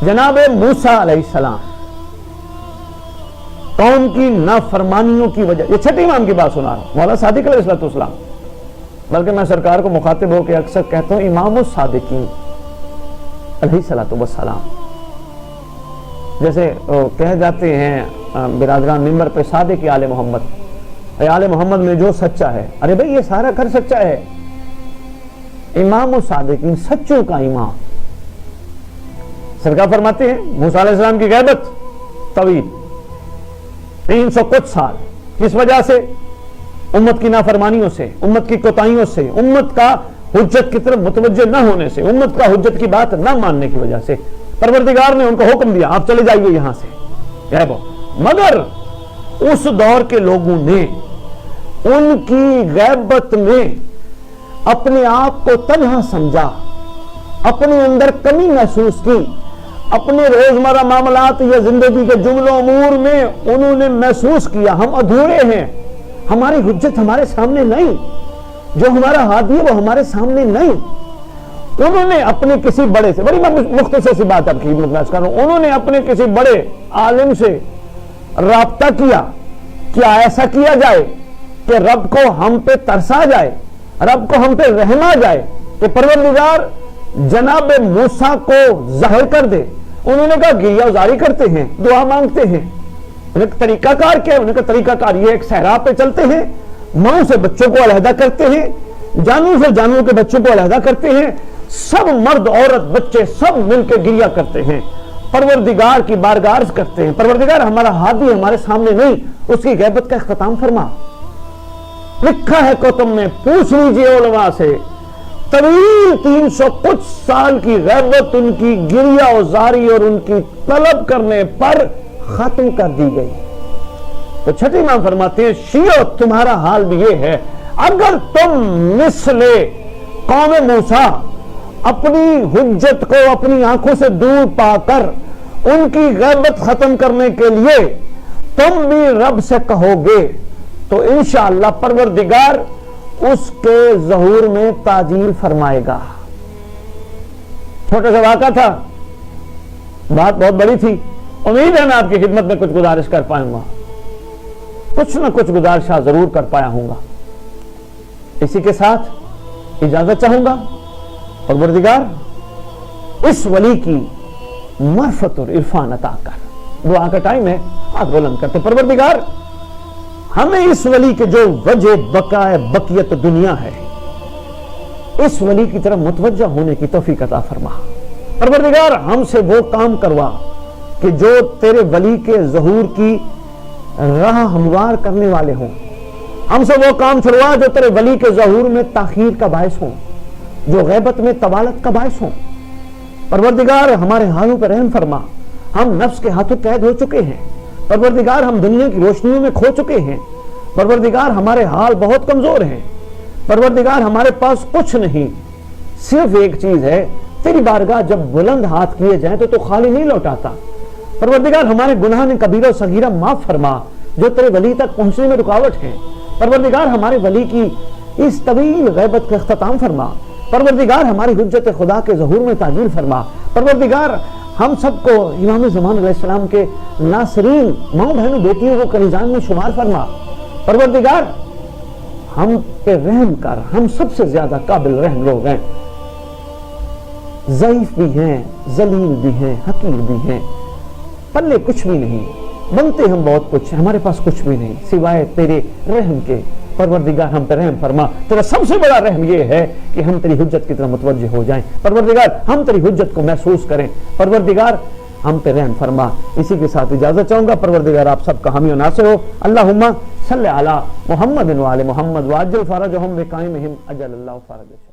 जनाब मूसा अलैहिस्सलाम कौम की नाफरमानियों की वजह, ये छठे इमाम की बात सुना रहा हूं, मौला सादिक अलैहिस्सलाम, बल्कि मैं सरकार को मुखातिब होकर अक्सर कहता हूं इमाम सादिकीन अलैहिस्सलातु वस्सलाम। जैसे कह जाते हैं बिरादरान मिंबर पे सादिक आले मोहम्मद, आले मोहम्मद में जो सच्चा है, अरे भाई ये सारा घर सच्चा है। इमाम सादिकीन, सच्चों का इमाम। सरकार फरमाते हैं मूसा अलैहिस्सलाम की गैबत तवील 300 कुछ साल, किस वजह से? उम्मत की नाफरमानियों से, उम्मत की कोताहियों से, उम्मत का हुज्जत की तरफ मुतवज्जो न होने से, उम्मत का हुज्जत की बात न मानने की वजह से परवरदिगार ने उनको हुक्म दिया आप चले जाइए यहां से। मगर उस दौर के लोगों ने उनकी गैबत में अपने आप को तन्हा समझा, अपने अंदर कमी महसूस की, अपने रोजमर्रा मामलात या जिंदगी के जुमलों अमूर में उन्होंने महसूस किया हम अधूरे हैं, हमारी हुज्जत हमारे सामने नहीं, जो हमारा हादी है वो हमारे सामने नहीं। उन्होंने अपने किसी बड़े से, बड़ी मुख्तसर सी बात आपकी कर रहा हूं, उन्होंने अपने किसी बड़े आलिम से राब्ता किया, क्या ऐसा किया जाए कि रब को हम पे तरसा जाए, रब को हम पे रहम आ जाए कि परवरदिगार जनाब मूसा को जाहिर कर दे। उन्होंने कहा गिरियाजारी करते हैं, दुआ मांगते हैं। उनका तरीकाकार क्या है? उनका तरीकाकार ये एक सहरा पे चलते हैं, मां से बच्चों को अलहदा करते हैं, जानू से जानू के बच्चों को अलहदा करते हैं, सब मर्द औरत बच्चे सब मिलकर गिरिया करते हैं, परवरदिगार की बारगाह करते हैं, परवरदिगार हमारा हादी हमारे सामने नहीं, उसकी गैबत का इख्तिताम फरमा। लिखा है कुतुब में, पूछ लीजिए उलमा से, तवील 300 कुछ साल की गैबत उनकी गिरिया औजारी और उनकी तलब करने पर खत्म कर दी गई। तो छठी इमाम फरमाते हैं शियो तुम्हारा हाल भी ये है, अगर तुम मिसले कौम मूसा अपनी हुज्जत को अपनी आंखों से दूर पाकर उनकी गैबत खत्म करने के लिए तुम भी रब से कहोगे तो इंशाअल्लाह परवरदिगार उसके ज़हूर में ताजील फरमाएगा। छोटा सा वाक़ा था, बात बहुत बड़ी थी। उम्मीद है मैं आपकी खिदमत में कुछ गुजारिश कर पाऊंगा, कुछ ना कुछ गुजारिश जरूर कर पाया हूंगा। इसी के साथ इजाजत चाहूंगा। परवरदिगार इस वली की मरफत और इरफान अता कर। दुआ का टाइम है, हाथ बुलंद करते। परवरदिगार हमें इस वली के जो वजह बकाए बकियत दुनिया है, इस वली की तरफ मुतवज्जा होने की तौफीक अता फरमा। परवरदिगार हमसे वो काम करवा कि जो तेरे वली के ज़हूर की राह हमवार करने वाले हों, हमसे वो काम छुड़वा जो तेरे वली के ज़हूर में ताखीर का बायस हो, जो गैबत में तवालत का बायस हो। परवरदिगार हमारे हालों पर रहम फरमा। हम नफ्स के हाथों कैद हो चुके हैं। परवरदिगार हम दुनिया की रोशनियों में खो चुके हैं। परवरदिगार हमारे हाल बहुत कमजोर हैं। परवरदिगार हमारे पास कुछ नहीं, सिर्फ एक चीज है, तेरी बारगाह जब बुलंद हाथ किए जाए तो खाली नहीं लौटाता। परवरदिगार हमारे गुनाह ने कबीरा सगीरा माफ फरमा जो तेरे वली तक पहुंचने में रुकावट है। परवरदिगार हमारे वली की इस तवील गैबत का इख्तिताम फरमा। परवरदिगार हमारी हुज्जत खुदा के ज़हूर में ताजील फरमा। परवरदिगार हम सबको इमाम ज़मान अलैहिस्सलाम के नासरीन माँ बहनों बेटियों को कनीजान में शुमार फरमा। परवरदिगार हम पे रहम कर, हम सबसे ज्यादा काबिल रहम लोग हैं, ज़ईफ भी हैं, जलील भी हैं, हकीर भी हैं, पल्ले कुछ भी नहीं, बनते हम बहुत कुछ, हमारे पास कुछ भी नहीं सिवाय तेरे रहम के। परवरदिगार हम पे रहम फरमा। तेरा सबसे बड़ा रहम ये है कि हम तेरी हुज्जत की तरफ मुतवज्जे हो जाएं। परवरदिगार हम तेरी हुज्जत को महसूस करें। परवरदिगार हम पे रहम फरमा। इसी के साथ इजाजत चाहूंगा। परवरदिगार आप सबका हामी और नासिर हो। अल्लाहुम्मा सल्लि अला मुहम्मद व आले मुहम्मद वाजिल फरजहुम व कायमिहिम अजल अल्लाह फरज।